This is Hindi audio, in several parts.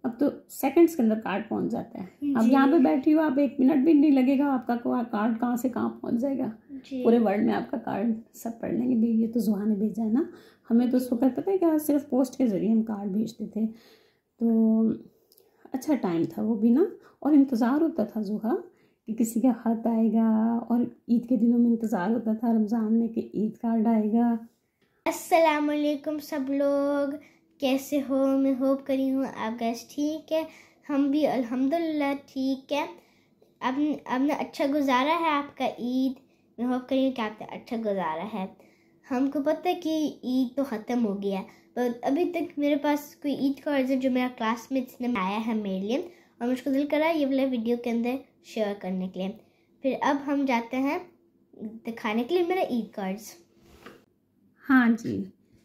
अब तो सेकंड्स के अंदर कार्ड पहुंच जाता है। अब यहाँ पे बैठी हो आप, 1 मिनट भी नहीं लगेगा, आपका कार्ड कहाँ से कहाँ पहुंच जाएगा। पूरे वर्ल्ड में आपका कार्ड सब पढ़ लेंगे। भाई ये तो जुहा ने भेजा है ना, हमें तो उस वक्त पता है क्या, सिर्फ पोस्ट के ज़रिए हम कार्ड भेजते थे। तो अच्छा टाइम था वो भी ना, और इंतज़ार होता था जुहा कि किसी का ख़त आएगा, और ईद के दिनों में इंतज़ार होता था रमज़ान में कि ईद कार्ड आएगा। अस्सलाम वालेकुम सब लोग, कैसे हो? मैं होप करी हूँ आप गैस ठीक है, हम भी अल्हम्दुलिल्लाह ठीक है। आपने अच्छा गुजारा है आपका ईद? मैं होप करी हूँ कि आपने अच्छा गुजारा है। हमको पता है कि ईद तो ख़त्म हो गया, पर अभी तक मेरे पास कोई ईद कार्ड है जो मेरा क्लासमेट्स ने आया है मेरे लिए, और मुझको दिल करा ये वाला वीडियो के अंदर शेयर करने के लिए। फिर अब हम जाते हैं दिखाने के लिए मेरा ईद कार्ड्स। हाँ जी,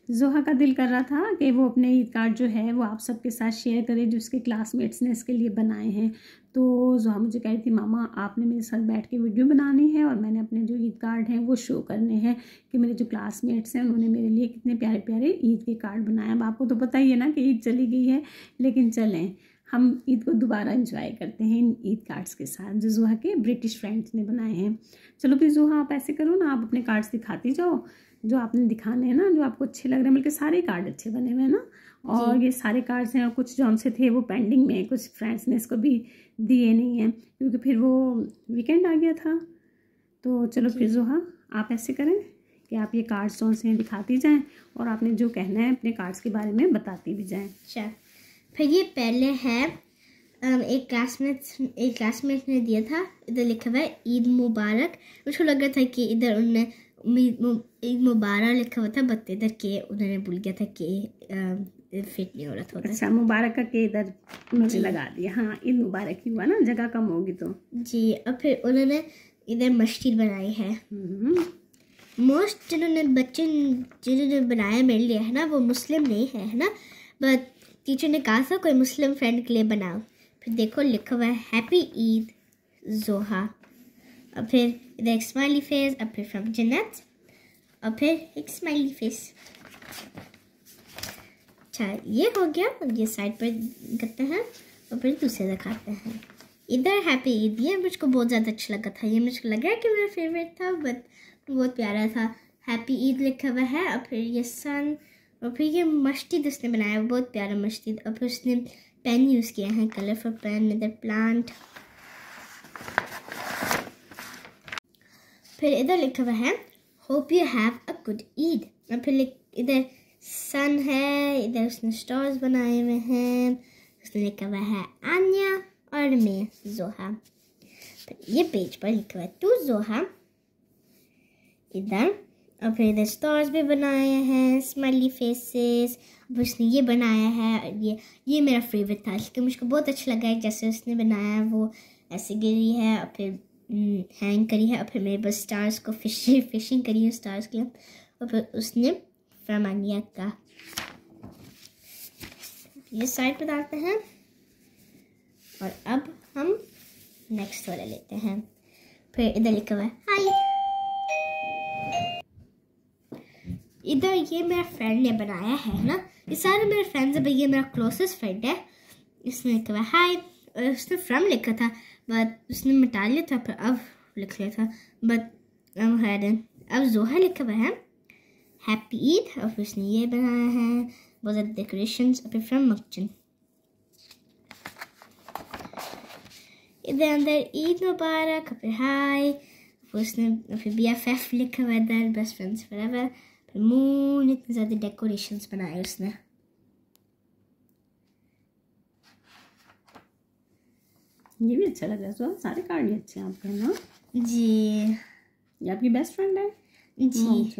जोहा का दिल कर रहा था कि वो अपने ईद कार्ड जो है वो आप सबके साथ शेयर करे जो उसके क्लासमेट्स ने इसके लिए बनाए हैं। तो जोहा मुझे कह रही थी मामा आपने मेरे साथ बैठ के वीडियो बनानी है, और मैंने अपने जो ईद कार्ड हैं वो शो करने हैं कि मेरे जो क्लासमेट्स हैं उन्होंने मेरे लिए कितने प्यारे प्यारे ईद के कार्ड बनाए। अब आपको तो पता ही है ना कि ईद चली गई है, लेकिन चलें हम ईद को दोबारा एंजॉय करते हैं इन ईद कार्ड्स के साथ जो जोहा के ब्रिटिश फ्रेंड्स ने बनाए हैं। चलो फिर जोहा आप ऐसे करो ना, आप अपने कार्ड्स दिखाती जाओ जो आपने दिखाने हैं ना, जो आपको अच्छे लग रहे हैं। बल्कि सारे कार्ड अच्छे बने हुए हैं ना, और ये सारे कार्ड्स हैं, और कुछ जौन से थे वो पेंडिंग में, कुछ फ्रेंड्स ने इसको भी दिए नहीं हैं क्योंकि फिर वो वीकेंड आ गया था। तो चलो फिर जोहा आप ऐसे करें कि आप ये कार्ड्स जौन से हैं दिखाती जाएं, और आपने जो कहना है अपने कार्ड्स के बारे में बताती भी जाएं। अच्छा, फिर ये पहले है एक क्लासमेट ने दिया था, इधर लिखा हुआ है ईद मुबारक। मुझको लग रहा था कि इधर उन्होंने ईद मुबारक लिखा हुआ था, बट इधर के उन्होंने भूल गया था कि फिट नहीं हो रहा था। अच्छा, मुबारक का के इधर उन्होंने लगा दिया। हाँ, ईद मुबारक ही हुआ ना, जगह कम होगी तो जी। अब फिर उन्होंने इधर मस्जिद बनाई है। मोस्ट जिन्होंने बनाया मेरे लिए है ना, वो मुस्लिम नहीं है ना, बट टीचर ने कहा था कोई मुस्लिम फ्रेंड के लिए बनाओ। फिर देखो लिखा हुआ है हैप्पी ईद जोहा, और फिर इधर एक स्माइली फेस, और फिर फ्रॉम जन्नत, और फिर एक स्माइली फेस। अच्छा ये हो गया, ये साइड पर करते हैं और फिर दूसरे दिखाते हैं। इधर हैप्पी ईद, ये मुझको बहुत ज़्यादा अच्छा लगा था, ये मुझको लगा कि मेरा फेवरेट था, बट बहुत प्यारा था। हैप्पी ईद लिखा हुआ है, और फिर ये सन, और फिर ये मस्जिद उसने बनाया, बहुत प्यारा मस्जिद, और फिर उसने पेन यूज़ किया है, कलरफुल पेन, इधर प्लांट। फिर इधर लिखा हुआ है hope you have a good Eid, और फिर इधर सन है, इधर उसने स्टार्स बनाए हुए हैं, उसने लिखा हुआ है आन्या और मैं जोहा। फिर ये पेज पर लिखा हुआ है टू जोहा इधर, और फिर इधर स्टार्स भी बनाए हैं, स्माइली फेसेस, और उसने ये बनाया है, और ये मेरा फेवरेट था क्योंकि मुझको बहुत अच्छा लगा है जैसे उसने बनाया है, वो ऐसे गिरी है और फिर हैंग करी है, और फिर मेरे बस स्टार्स को फिशिंग करी है स्टार्स के लिए, और फिर उसने फ्रमानिया का ये साइड पे डालते हैं। और अब हम नेक्स्ट वाला लेते हैं। फिर इधर लिखा हुआ है हाय, इधर ये मेरा फ्रेंड ने बनाया है ना, ये सारे मेरे फ्रेंड्स हैं, ये मेरा क्लोजेस्ट फ्रेंड है। इसने लिखा हुआ हाय, उसने फ्रॉम लिखा था बट उसने मिटा लिया था, फिर अब लिख लिया था, बट अब जोहा लिखा हुआ है हैप्पी ईद, और फिर उसने ये बनाया है बहुत ज़्यादा डेकोरेशंस, और फिर फ्रॉम मक्चन। इधर अंदर ईद मुबारक, फिर हाय, फिर उसने फिर BFF लिखा हुआ है, बेस्ट फ्रेंड्स फॉरएवर, फिर मून, इतने ज़्यादा डेकोरेशंस बनाए उसने। ये भी अच्छा लग रहा है, तो सारे कार्ड भी अच्छे हैं आपके ना जी। ये आपकी बेस्ट फ्रेंड है जी,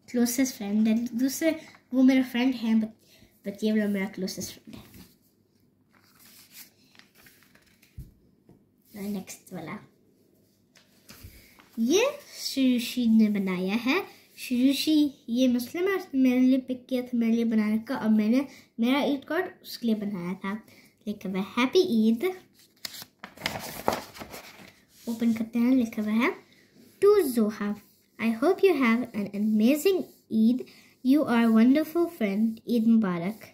क्लोजेस्ट फ्रेंड है। दूसरे वो मेरा फ्रेंड है, बट ये वाला मेरा क्लोजेस्ट फ्रेंड है। नेक्स्ट वाला ये शुरूशी ने बनाया है। शुरूशी ये मुस्लिम है, उसने मेरे लिए पिक किया था मेरे लिए बनाने का, और मैंने मेरा ईद कार्ड उसके लिए बनाया था। लिखा हुआ है हैप्पी ईद, ओपन करते हैं, लिखा हुआ है to Zoha, I hope you have an amazing Eid, you are wonderful friend, Eid mubarak.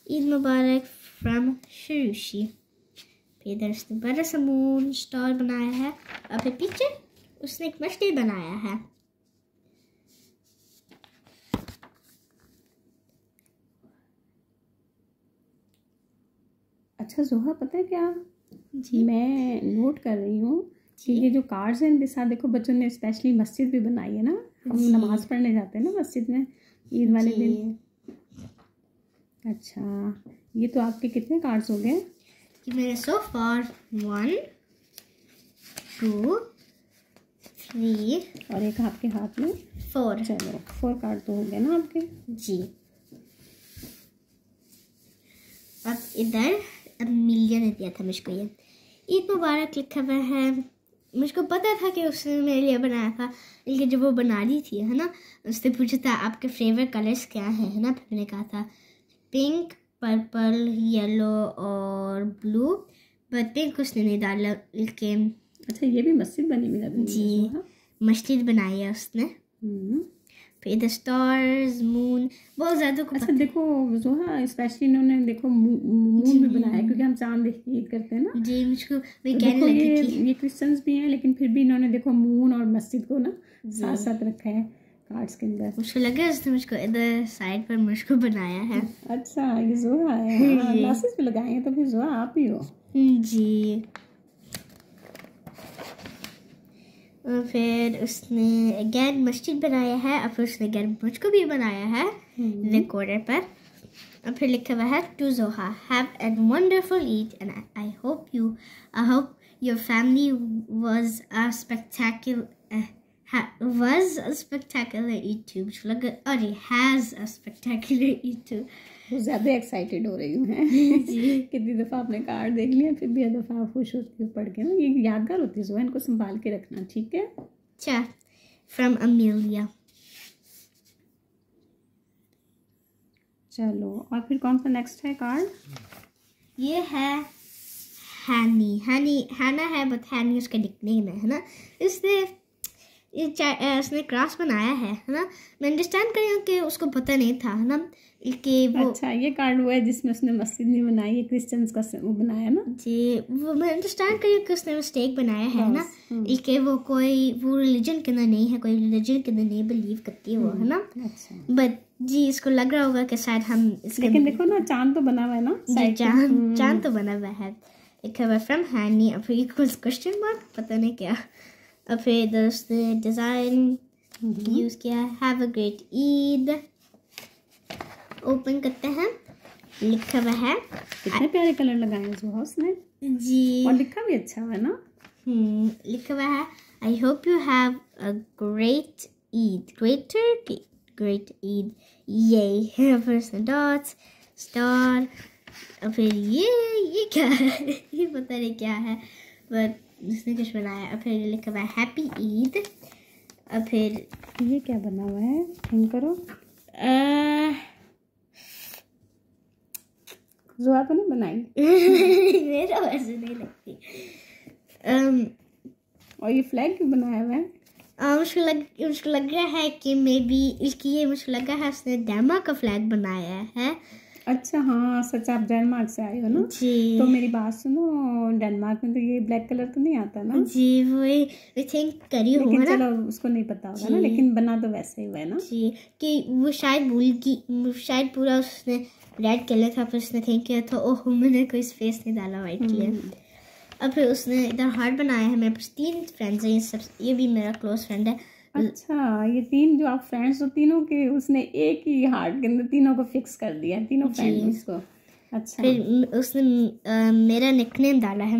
Eid mubarak from शुरूशी। फिर इधर उसने बड़ा सा मून स्टार बनाया है और फिर पीछे उसने एक मछली बनाया है। अच्छा जोहा, पता है क्या जी मैं नोट कर रही हूँ कि ये जो कार्ड्स हैं इनके साथ देखो बच्चों ने स्पेशली मस्जिद भी बनाई है ना। हम जी। नमाज पढ़ने जाते हैं ना मस्जिद में ईद वाले जी। दिन। अच्छा, ये तो आपके कितने कार्ड्स हो गए? कि मेरे सो फार 1 2 3 और एक आपके हाथ में 4। चलो 4 कार्ड तो हो गए ना आपके। जी। अब इधर अब मिलिया ने दिया था मुझको ये ईद मुबारक लिखा हुआ है। मुझको पता था कि उसने मेरे लिए बनाया था, लेकिन जब वो बना रही थी है ना, उसने पूछा था आपके फेवरेट कलर्स क्या है ना। फिर मैंने कहा था पिंक, पर्पल, येलो और ब्लू, बट पिंक उसने नहीं डाला के। अच्छा, ये भी मस्जिद बनी हुई लग रही है जी, जोहा। मस्जिद बनाई है उसने। फिर इधर स्टार्स, मून, बहुत ज़्यादा को अच्छा देखो जोहा, स्पेशली इन्होंने देखो मून भी बनाया है क्योंकि हम चांद देख के ईद करते हैं ना। जी, मुझको मैं तो कहने देखो लगी थी ये क्रिश्चियंस भी हैं लेकिन फिर भी इन्होंने देखो मून और मस्जिद को ना साथ साथ रखा है कार्ड्स के अंदर। मुझको लगा उसने मुझको इधर साइड पर मुझको बनाया है। अच्छा, ये जोहा है। हाँ, ग्लासेस भी लगाए हैं तो फिर जोहा आप ही हो। जी। और फिर उसने अगेन मस्जिद बनाया है और फिर उसने अगेन मुझको भी बनाया है रिकॉर्डर पर। और फिर लिखा हुआ है to Zoha, have a wonderful Eid and I hope your family was a spectacular Eid too. मुझको लगा अरे has a spectacular Eid too. वो ज़्यादा एक्साइटेड हो रही हूँ मैं। कितनी दफ़ा आपने कार्ड देख लिया फिर भी हर दफ़ा आप खुश होती हो पढ़ के ना। ये यादगार होती है, इनको संभाल के रखना, ठीक है। अच्छा, फ्रॉम अमीलिया। चलो, और फिर कौन सा नेक्स्ट है कार्ड? ये है हैना है, बट हैनी उसका निकनेम है ना। उसने क्रास बनाया है ना। मैं अंडरस्टैंड कर रही हूँ कि उसको पता नहीं था है ना कि वो। अच्छा, ये कार्ड वो है जिसमें उसने मस्जिद नहीं बनाई, ये क्रिश्चियंस का वो बनाया ना। जी, वो मैं अंडरस्टैंड कर रही हूँ कि उसने मिस्टेक बनाया है ना कि वो रिलीजन के अंदर नहीं है, कोई रिलीजन के अंदर नहीं बिलीव करती है वो है ना। अच्छा, बट जी, इसको लग रहा होगा कि शायद हम लेकिन देखो ना चांद तो बना हुआ है ना साइड पे। चांद तो बना हुआ है। लिखा हुआ फ्रॉम हैनी और फिर इक्वल्स क्वेश्चन मार्क, पता नहीं क्या। और फिर दोस्तों डिज़ाइन यूज़ किया, have a great Eid. Open करते हैं, लिखा हुआ है कितने प्यारे कलर लगाए हैं जोहा उसने जी। और लिखा भी अच्छा है ना। लिखा हुआ है आई hope you have a great Eid, great Eid, ये फिर उसने डॉट्स, स्टार। और फिर ये क्या है ये पता नहीं क्या है, बट उसने कुछ बनाया। और फिर लिखा हुआ है हैप्पी ईद। और फिर ये क्या बना हुआ है, थिंक करो। जोहा तो नहीं बनाई। मेरा वैसे नहीं लगती। और ये फ्लैग क्यों बनाया हुआ है? मुझको लग रहा है कि मे बी इसकी ये मुझको लगा है उसने डेनमार्क का फ्लैग बनाया है। अच्छा हाँ सच, आप डेनमार्क से आए हो ना जी। तो मेरी बात सुनो, डेनमार्क में तो ये ब्लैक कलर तो नहीं आता ना। जी, वो थिंक करी हो लेकिन ना। चलो उसको नहीं पता होगा ना, लेकिन बना तो वैसे ही हुआ है ना। जी, कि वो शायद भूल गई, शायद पूरा उसने रेड कलर था फिर उसने थिंक किया था ओह मैंने कोई स्पेस नहीं डाला वाइट के लिए। और फिर उसने इधर हार्ट बनाया है। मेरे पास 3 फ्रेंड्स हैं, ये भी मेरा क्लोज फ्रेंड है। अच्छा, ये 3 जो आप फ्रेंड्स हो तीनों के उसने एक ही हार्ट के अंदर तीनों को फिक्स कर दिया, तीनों फ्रेंड्स को। अच्छा, फिर उसने मेरा निकनेम डाला है,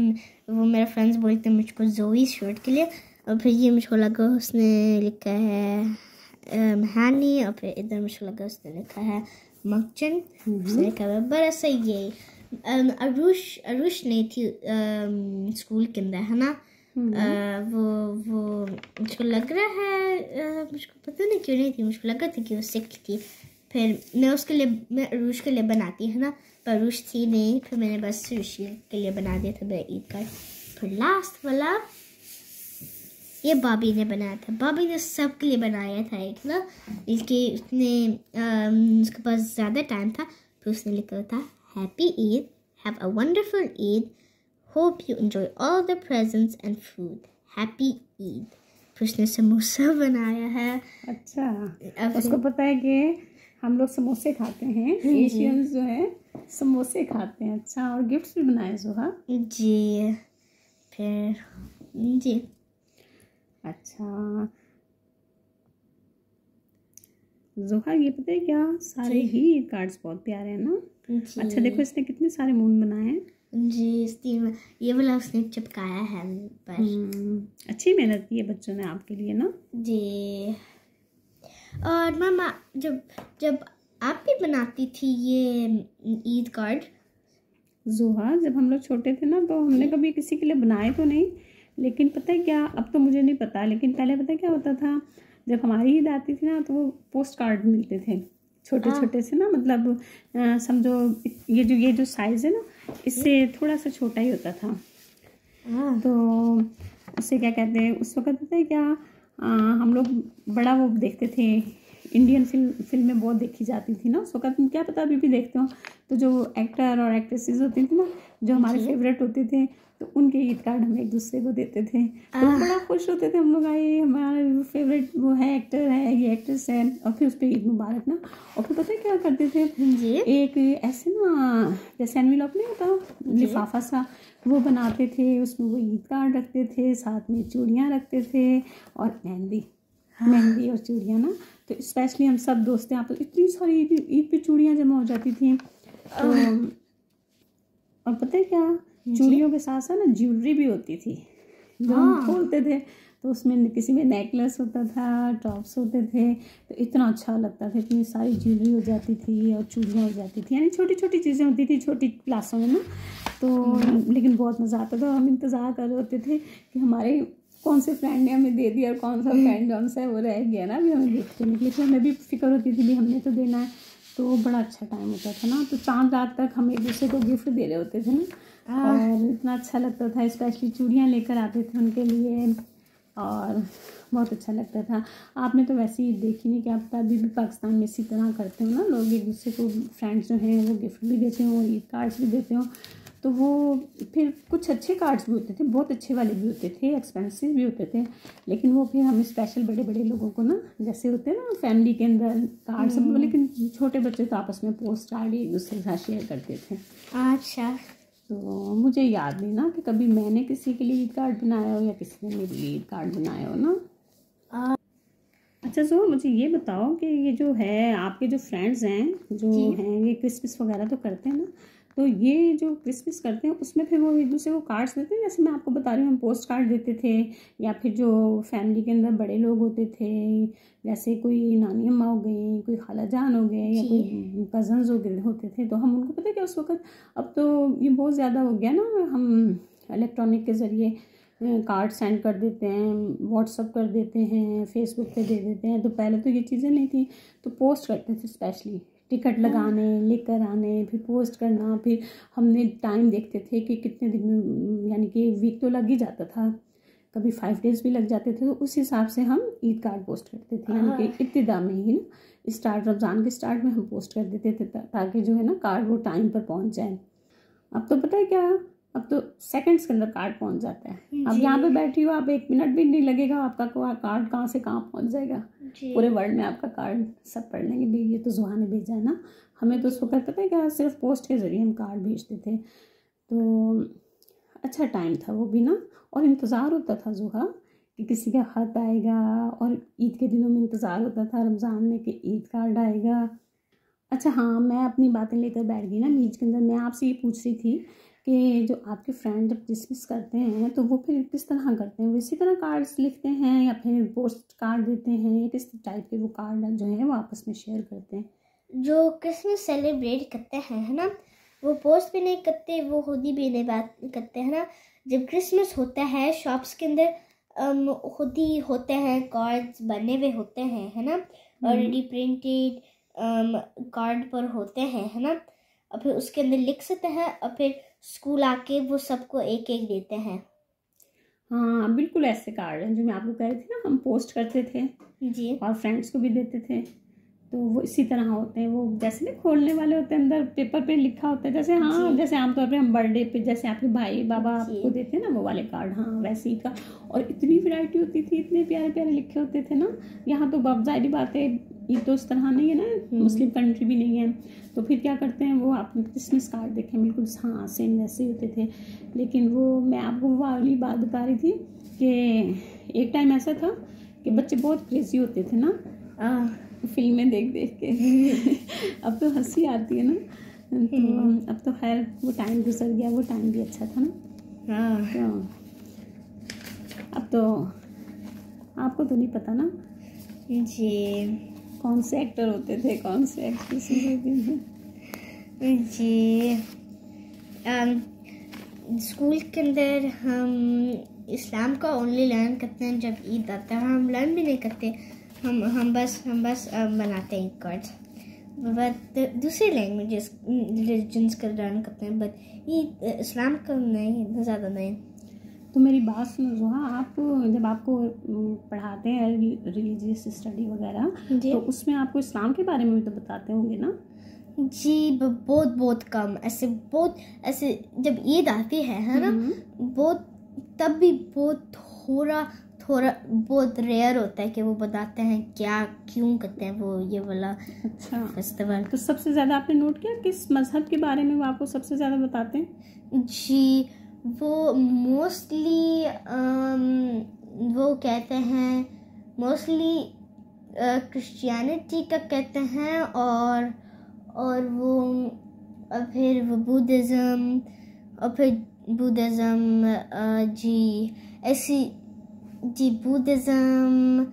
वो मेरे फ्रेंड्स बोलते हैं मुझको जोई शर्ट के लिए। और फिर ये मुझको लगा उसने लिखा है हैनी। और फिर इधर मुझको लगा उसने लिखा है मक्चन। उसने लिखा है बड़ा सा ये अरुष नहीं थी स्कूल के अंदर है ना। वो मुझको लग रहा है मुझको पता नहीं क्यों नहीं थी, मुझको लगा था कि वो सिक थी। फिर मैं अरुष के लिए बनाती है ना, पर अरुष थी नहीं, फिर मैंने बस अरुष के लिए बना दिया था मेरा ईद कार्ड। फिर लास्ट वाला ये बॉबी ने बनाया था, बॉबी ने सब के लिए बनाया था एक ना, इसके पास ज़्यादा टाइम था, फिर उसने लिखा था happy Eid Have a wonderful Eid. Hope you enjoy all the presents and food. Happy Eid. फिर उसने समोसा बनाया है। अच्छा, उसको पता है कि हम लोग समोसे खाते हैं, एशियंस जो है समोसे खाते हैं। अच्छा, और गिफ्ट्स भी बनाए जोहा? जी, फिर जी। अच्छा जोहा, ये पता है क्या, सारे ही कार्ड्स बहुत प्यारे हैं ना। अच्छा देखो, इसने कितने सारे मून बनाए हैं। जी, ये वाला उसने चिपकाया है पर। अच्छी मेहनत की है बच्चों ने आपके लिए ना। जी। और मामा, जब आप भी बनाती थी ये ईद कार्ड? जोहा, जब हम लोग छोटे थे ना तो हमने कभी किसी के लिए बनाए तो नहीं, लेकिन पता है क्या, अब तो मुझे नहीं पता, लेकिन पहले पता है क्या होता था, जब हमारी ईद आती थी ना तो वो पोस्ट कार्ड मिलते थे छोटे छोटे से ना, मतलब समझो ये जो साइज़ है ना, इससे थोड़ा सा छोटा ही होता था। तो उससे क्या कहते हैं, उस वक्त पता है क्या, हम लोग बड़ा वो देखते थे, इंडियन फिल्में बहुत देखी जाती थी ना उस वक्त। क्या पता अभी भी देखते हो, तो जो एक्टर और एक्ट्रेसेस होती थी ना, जो हमारे फेवरेट होते थे, तो उनके ईद कार्ड हम एक दूसरे को देते थे, तो बड़ा खुश होते थे हम लोग, आए हमारा फेवरेट वो है, एक्टर है, ये एक्ट्रेस है, और फिर उस पर ईद मुबारक ना। और फिर पता है क्या करते थे, एक ऐसे ना जैसे एनवेलप नहीं होता, लिफाफा सा, वो बनाते थे, उसमें वो ईद कार्ड रखते थे, साथ में चूड़ियाँ रखते थे और मेहंदी और चूड़ियाँ ना। तो स्पेशली हम सब दोस्त यहाँ पर इतनी सारी ईद पे चूड़ियाँ जमा हो जाती थी। तो और पता है क्या, चूड़ियों के साथ साथ ना ज्वेलरी भी होती थी जो हम खोलते थे, तो उसमें किसी में नेकलेस होता था, टॉप्स होते थे, तो इतना अच्छा लगता था, इतनी सारी ज्वेलरी हो जाती थी और चूड़ियाँ हो जाती थी, यानी छोटी छोटी चीज़ें होती थी छोटी क्लासों में ना। तो लेकिन बहुत मज़ा आता था, हम इंतज़ार कर रहे होते थे कि हमारे कौन से फ्रेंड ने हमें दे दिया और कौन सा फ्रेंड कौन सा है वो रह गया ना, अभी हमें गिफ्ट देने के लिए, तो हमें भी फिक्र होती थी भी हमने तो देना है। तो बड़ा अच्छा टाइम होता था ना, तो चांद रात तक हम एक दूसरे को गिफ्ट दे रहे होते थे ना, और इतना अच्छा लगता था, स्पेशली चूड़ियाँ लेकर आते थे उनके लिए, और बहुत अच्छा लगता था। आपने तो वैसे ही देखी नहीं कि आप अभी भी पाकिस्तान में इसी तरह करते हो ना, लोग एक दूसरे को, फ्रेंड्स जो हैं वो गिफ्ट भी देते हो, ईद कार्ड्स भी देते हो। तो वो फिर कुछ अच्छे कार्ड्स भी होते थे, बहुत अच्छे वाले भी होते थे, एक्सपेंसिव भी होते थे, लेकिन वो फिर हम स्पेशल बड़े बड़े लोगों को ना, जैसे होते हैं ना फैमिली के अंदर कार्ड सब, लेकिन छोटे बच्चे तो आपस में पोस्ट कार्ड एक दूसरे के साथ शेयर करते थे। अच्छा, तो मुझे याद नहीं ना कि कभी मैंने किसी के लिए ईद कार्ड बनाया हो या किसी ने मेरे लिए ईद कार्ड बनाया हो ना। अच्छा जो मुझे ये बताओ कि ये जो है आपके जो फ्रेंड्स हैं जो हैं, ये क्रिसमस वगैरह तो करते हैं ना, तो ये जो क्रिसमस करते हैं उसमें फिर वो एक दूसरे को कार्ड्स देते हैं, जैसे मैं आपको बता रही हूँ हम पोस्ट कार्ड देते थे, या फिर जो फैमिली के अंदर बड़े लोग होते थे, जैसे कोई नानी अम्मा हो गई, कोई खाला जान हो गए, या कोई कज़न्स हो गए होते थे, तो हम उनको पता है क्या उस वक्त, अब तो ये बहुत ज़्यादा हो गया ना, हम इलेक्ट्रॉनिक के ज़रिए कार्ड सेंड कर देते हैं, व्हाट्सअप कर देते हैं, फेसबुक पे दे देते हैं, तो पहले तो ये चीज़ें नहीं थी, तो पोस्ट करते थे, स्पेशली टिकट लगाने, लेकर आने, फिर पोस्ट करना, फिर हमने टाइम देखते थे कि कितने दिन में, यानी कि वीक तो लग ही जाता था, कभी 5 डेज़ भी लग जाते थे, तो उस हिसाब से हम ईद कार्ड पोस्ट करते थे, यानी कि इब्तिदा में ही ना, स्टार्ट रमज़ान के स्टार्ट में हम पोस्ट कर देते थे, ताकि जो है ना कार्ड वो टाइम पर पहुँच जाए। अब तो पता है क्या, अब तो सेकंड्स के अंदर कार्ड पहुंच जाता है। अब यहाँ पे बैठी हो आप, 1 मिनट भी नहीं लगेगा, आपका कार्ड कहाँ से कहाँ पहुंच जाएगा, पूरे वर्ल्ड में आपका कार्ड सब पढ़ लेंगे, भाई ये तो जुहा ने भेजा है ना हमें। तो उस वक्त पता है क्या, सिर्फ पोस्ट के ज़रिए हम कार्ड भेजते थे, तो अच्छा टाइम था वो भी ना। और इंतज़ार होता था जुहा कि किसी का ख़त आएगा, और ईद के दिनों में इंतज़ार होता था रमज़ान में कि ईद कार्ड आएगा। अच्छा हाँ, मैं अपनी बातें लेकर बैठ गई ना बीच के अंदर, मैं आपसे ये पूछ रही थी कि जो आपके फ्रेंड जब क्रिसमस करते हैं तो वो फिर किस तरह करते हैं, वो इसी तरह कार्ड्स लिखते हैं या फिर पोस्ट कार्ड देते हैं, या किस टाइप के वो कार्ड जो है वो आपस में शेयर करते हैं? जो क्रिसमस सेलिब्रेट करते हैं है ना, वो पोस्ट भी नहीं करते, वो खुद ही भी नहीं बात करते हैं ना। जब क्रिसमस होता है शॉप्स के अंदर खुद ही होते हैं, कार्ड्स बने हुए होते हैं है ना, ऑलरेडी प्रिंटेड कार्ड पर होते हैं है ना, और फिर उसके अंदर लिख सकते हैं, और फिर स्कूल आके वो सबको एक एक देते हैं। हाँ बिल्कुल, ऐसे कार्ड हैं जो मैं आपको कह रही थी ना, हम पोस्ट करते थे जी, और फ्रेंड्स को भी देते थे। तो वो इसी तरह होते हैं, वो जैसे ना खोलने वाले होते हैं, अंदर पेपर पे लिखा होता है जैसे, हाँ जैसे आमतौर पे हम बर्थडे पे जैसे आपके भाई बाबा आपको देते हैं ना वो वाले कार्ड, हाँ वैसे ही था। और इतनी वैरायटी होती थी, इतने प्यारे प्यारे लिखे होते थे ना। यहाँ तो अब जाहिर बात है ये तो इस तरह नहीं है ना, मुस्लिम कंट्री भी नहीं है, तो फिर क्या करते हैं वो आपने क्रिसमस कार्ड देखे बिल्कुल हाँ सेम वैसे ही होते थे। लेकिन वो मैं आपको वो वाली बात बता रही थी कि एक टाइम ऐसा था कि बच्चे बहुत क्रेजी होते थे ना फिल्में देख देख के अब तो हंसी आती है ना, तो अब तो खैर वो टाइम गुजर गया, वो टाइम भी अच्छा था ना। तो अब तो आपको तो नहीं पता ना जी कौन से एक्टर होते थे, कौन से एक्ट्रेस होती थी। जी स्कूल के अंदर हम इस्लाम का ओनली लर्न करते हैं जब ईद आता है, हम लर्न भी नहीं करते, हम बस बनाते हैं कार्ड्स, बट दूसरे लैंग्वेजेस रिलीजन्स का लर्न करते हैं, बट ईद इस्लाम का नहीं, इतना ज़्यादा नहीं। तो मेरी बात सुनो जोहा, आप जब आपको पढ़ाते हैं रिलीजियस स्टडी वगैरह, तो उसमें आपको इस्लाम के बारे में भी तो बताते होंगे ना? जी बहुत कम, ऐसे जब ईद आती है ना, बहुत तब भी बहुत थोड़ा बहुत रेयर होता है कि वो बताते हैं क्या क्यों करते हैं वो ये वाला फेस्टिवल। तो सबसे ज़्यादा आपने नोट किया किस मज़हब के बारे में वो आपको सबसे ज़्यादा बताते हैं? जी वो मोस्टली वो कहते हैं मोस्टली क्रिश्चियनिटी का कहते हैं, और वो फिर वो बुद्धिज़्म, और फिर बुद्धिज़्म जी ऐसी जी बुद्धिज़्म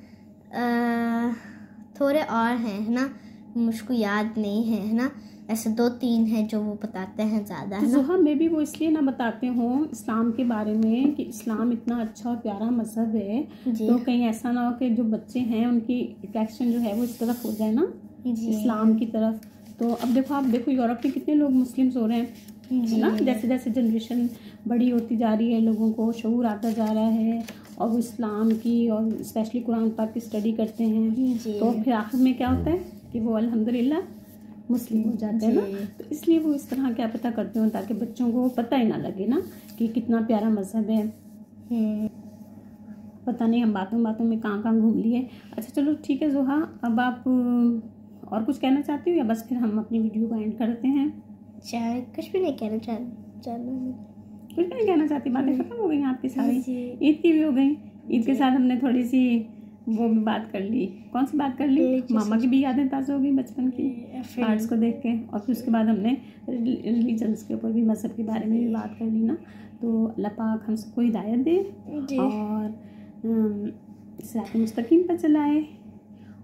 थोड़े और हैं है ना, मुझको याद नहीं है ना, ऐसे 2-3 हैं जो वो बताते हैं ज़्यादा है ना। हाँ मे भी वो इसलिए ना बताते हों इस्लाम के बारे में कि इस्लाम इतना अच्छा और प्यारा मज़हब है, तो कहीं ऐसा ना हो कि जो बच्चे हैं उनकी अट्रैक्शन जो है वो इस तरफ हो जाए ना इस्लाम की तरफ। तो अब आप देखो यूरोप में कितने लोग मुस्लिम्स हो रहे हैं ना, जैसे जैसे जनरेशन बड़ी होती जा रही है, लोगों को शऊर आता जा रहा है और वो इस्लाम की और स्पेशली कुरान पाक की स्टडी करते हैं, तो फिर आखिर में क्या होता है कि वो अल्हम्दुलिल्लाह मुस्लिम हो जाते हैं ना। तो इसलिए वो इस तरह क्या पता करते हो ताकि बच्चों को पता ही ना लगे ना कि कितना प्यारा मज़हब है। पता नहीं हम बातों बातों में कहाँ घूम लिए। अच्छा चलो ठीक है जोहा, अब आप और कुछ कहना चाहती हो या बस फिर हम अपनी वीडियो को एंड करते हैं? कुछ भी नहीं कहना कुछ भी नहीं कहना चाहती, बातें खत्म हो गई आपकी सारी, ईद की भी हो गई। ईद के साथ हमने थोड़ी सी वो भी बात कर ली, कौन सी बात कर ली, मामा की भी यादें ताज़ा हो गई बचपन की कार्ड्स को देख के, और फिर उसके बाद हमने रिलीजन्स के ऊपर भी मज़हब के बारे में भी बात कर ली ना। तो अल्लाह पाक हम सबको हिदायत दे और सिरात मुस्तकीम पर चलाए,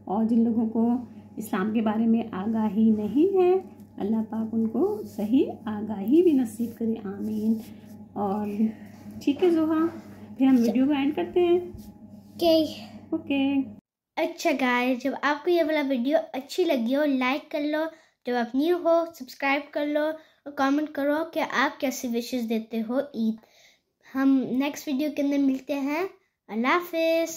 और जिन लोगों को इस्लाम के बारे में आगाही नहीं है अल्लाह पाक उनको सही आगाही भी नसीब करे, आमीन। और ठीक है जोहा, फिर हम वीडियो को एंड करते हैं। ओके। अच्छा गाइस, जब आपको ये वाला वीडियो अच्छी लगी हो लाइक कर लो, जब आप न्यू हो सब्सक्राइब कर लो, और कमेंट करो कि आप कैसे विशेस देते हो ईद। हम नेक्स्ट वीडियो के अंदर मिलते हैं। अल्लाह हाफिज़।